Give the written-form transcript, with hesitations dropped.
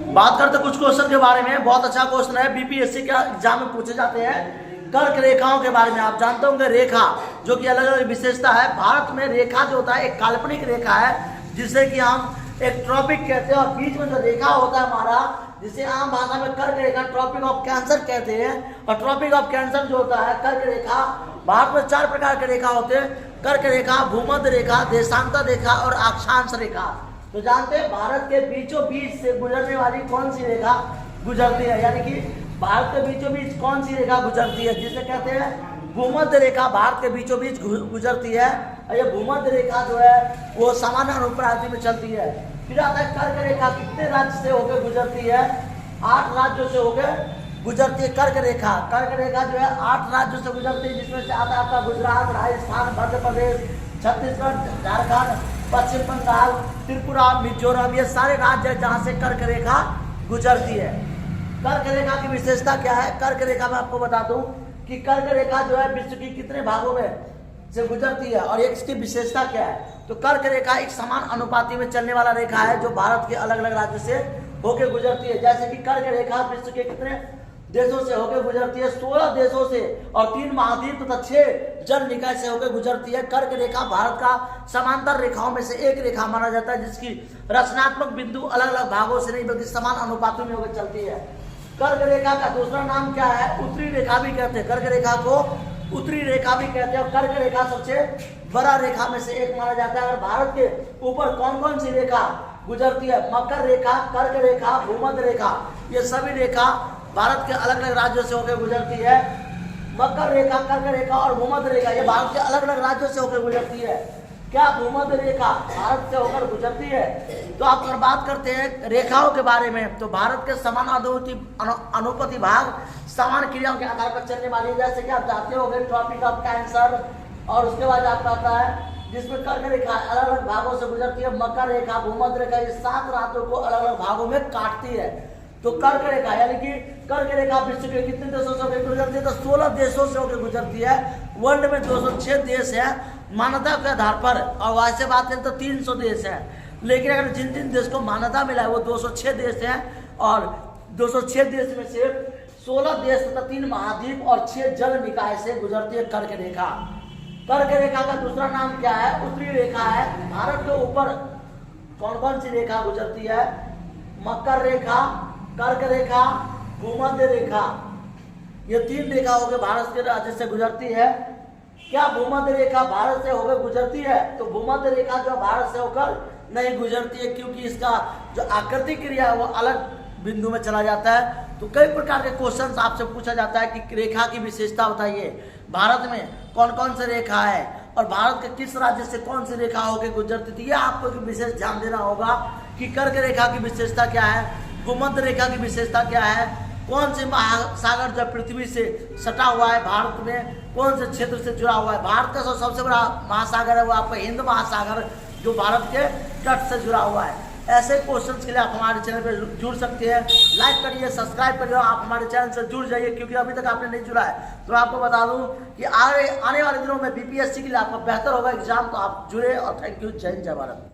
बात करते कुछ क्वेश्चन के बारे में। बहुत अच्छा क्वेश्चन है, बीपीएससी के एग्जाम में पूछे जाते हैं। कर्क रेखाओं के बारे में आप जानते होंगे, रेखा जो कि अलग अलग विशेषता है। भारत में रेखा जो होता है एक काल्पनिक रेखा है, जिसे कि हम एक ट्रॉपिक कहते हैं, और बीच में जो रेखा होता है हमारा, जिसे आम भाषा में कर्क रेखा, ट्रॉपिक ऑफ कैंसर कहते हैं। और ट्रॉपिक ऑफ कैंसर जो होता है कर्क रेखा, भारत में 4 प्रकार के रेखा होते हैं: कर्क रेखा, भूमध्य रेखा, देशांतर रेखा और अक्षांश रेखा। तो जानते हैं भारत के बीचों बीच से गुजरने वाली कौन सी रेखा गुजरती है, यानी कि भारत के बीचों बीच कौन सी रेखा गुजरती है, जिसे कहते हैं भूमध्य रेखा भारत के बीचों बीच गुजरती है। और ये भूमध्य रेखा जो है वो सामान्य अनुप्रस्थ में चलती है। फिर आता है कर्क रेखा, कितने राज्य से होकर गुजरती है? 8 राज्यों से होकर गुजरती है कर्क रेखा। कर्क रेखा जो है 8 राज्यों से गुजरती है, जिसमें से आता है आपका गुजरात, राजस्थान, मध्य प्रदेश, छत्तीसगढ़, झारखंड, पश्चिम बंगाल, त्रिपुरा, मिजोरम। ये सारे राज्य है जहाँ से कर्क रेखा गुजरती है। कर्क रेखा की विशेषता क्या है? कर्क रेखा में आपको बता दूं कि कर्क रेखा जो है विश्व की कितने भागों में से गुजरती है और इसकी विशेषता क्या है। तो कर्क रेखा एक समान अनुपाति में चलने वाला रेखा है, जो भारत के अलग अलग राज्यों से होकर गुजरती है। जैसे कि कर्क रेखा विश्व के कितने देशों से होकर गुजरती है? 16 देशों से, और 3 महाद्वीप तथा 6 जल निकाय से होकर गुजरती है। कर्क रेखा भारत का समांतर रेखाओं में से एक रेखा माना जाता है, जिसकी रचनात्मक बिंदु अलग अलग भागों से नहीं बल्कि समान अनुपातों में होकर चलती है। कर्क रेखा का दूसरा नाम क्या है? उत्तरी रेखा भी कहते हैं। कर्क रेखा को उत्तरी रेखा भी कहते हैं। और कर्क रेखा सबसे बड़ा रेखा में से एक माना जाता है। और भारत के ऊपर कौन कौन सी रेखा गुजरती है? मकर रेखा, कर्क रेखा, भूमध्य रेखा, ये सभी रेखा भारत के अलग अलग राज्यों से होकर गुजरती है। मकर रेखा, कर्क रेखा और भूमध्य रेखा ये भारत के अलग अलग राज्यों से होकर गुजरती है। क्या भूमध्य रेखा भारत से होकर गुजरती है? तो आप अगर बात करते हैं रेखाओं के बारे में, तो भारत के समान अनुपाति भाग समान क्रियाओं के आधार पर चलने वाली, जैसे कि आप जानते हो ट्रॉपिक ऑफ कैंसर। और उसके बाद आपका आता है जिसमें कर्क रेखा अलग अलग भागों से गुजरती है। मकर रेखा, भूमध्य रेखा, ये 7 राज्यों को अलग अलग भागों में काटती है। तो कर्क रेखा यानी कि कर्क रेखा विश्व के कितने देशों से होकर गुजरती है? तो 16 देशों से होकर गुजरती है। वर्ल्ड में 206 देश है मान्यता के आधार पर, और वैसे बात करें तो 300 देश है। लेकिन अगर जिन जिन देश को मान्यता मिला है वो 206 देश हैं, और 206 देश में से 16 देश तथा 3 महाद्वीप और 6 जल निकाय से गुजरती है कर्क रेखा। कर्क रेखा का दूसरा नाम क्या है? उत्तरी रेखा है। भारत के ऊपर कौन कौन सी रेखा गुजरती है? मकर रेखा, कर्क रेखा, भूमध्य रेखा, ये 3 रेखा होकर भारत के राज्य से गुजरती है। क्या भूमध्य रेखा भारत से होकर गुजरती है? तो भूमध्य रेखा जो भारत से होकर नहीं गुजरती है, क्योंकि इसका जो आकृतिक क्रिया है वो अलग बिंदु में चला जाता है। तो कई प्रकार के क्वेश्चंस आपसे पूछा जाता है कि रेखा की विशेषता बताइए, भारत में कौन कौन सी रेखा है और भारत के किस राज्य से कौन सी रेखा होकर गुजरती थी। यह आपको विशेष ध्यान देना होगा कि कर्क रेखा की विशेषता क्या है, भूमध्य रेखा की विशेषता क्या है, कौन से महासागर जो पृथ्वी से सटा हुआ है, भारत में कौन से क्षेत्र से जुड़ा हुआ है। भारत का सबसे बड़ा महासागर है वो आपका हिंद महासागर, जो भारत के तट से जुड़ा हुआ है। ऐसे क्वेश्चंस के लिए आप हमारे चैनल पर जुड़ सकते हैं। लाइक करिए, सब्सक्राइब करिए, आप हमारे चैनल से जुड़ जाइए, क्योंकि अभी तक आपने नहीं जुड़ा है। तो मैं आपको बता दूं कि आने वाले दिनों में बीपीएससी के लिए आपका बेहतर होगा एग्जाम, तो आप जुड़े। और थैंक यू। जय हिंद, जय भारत।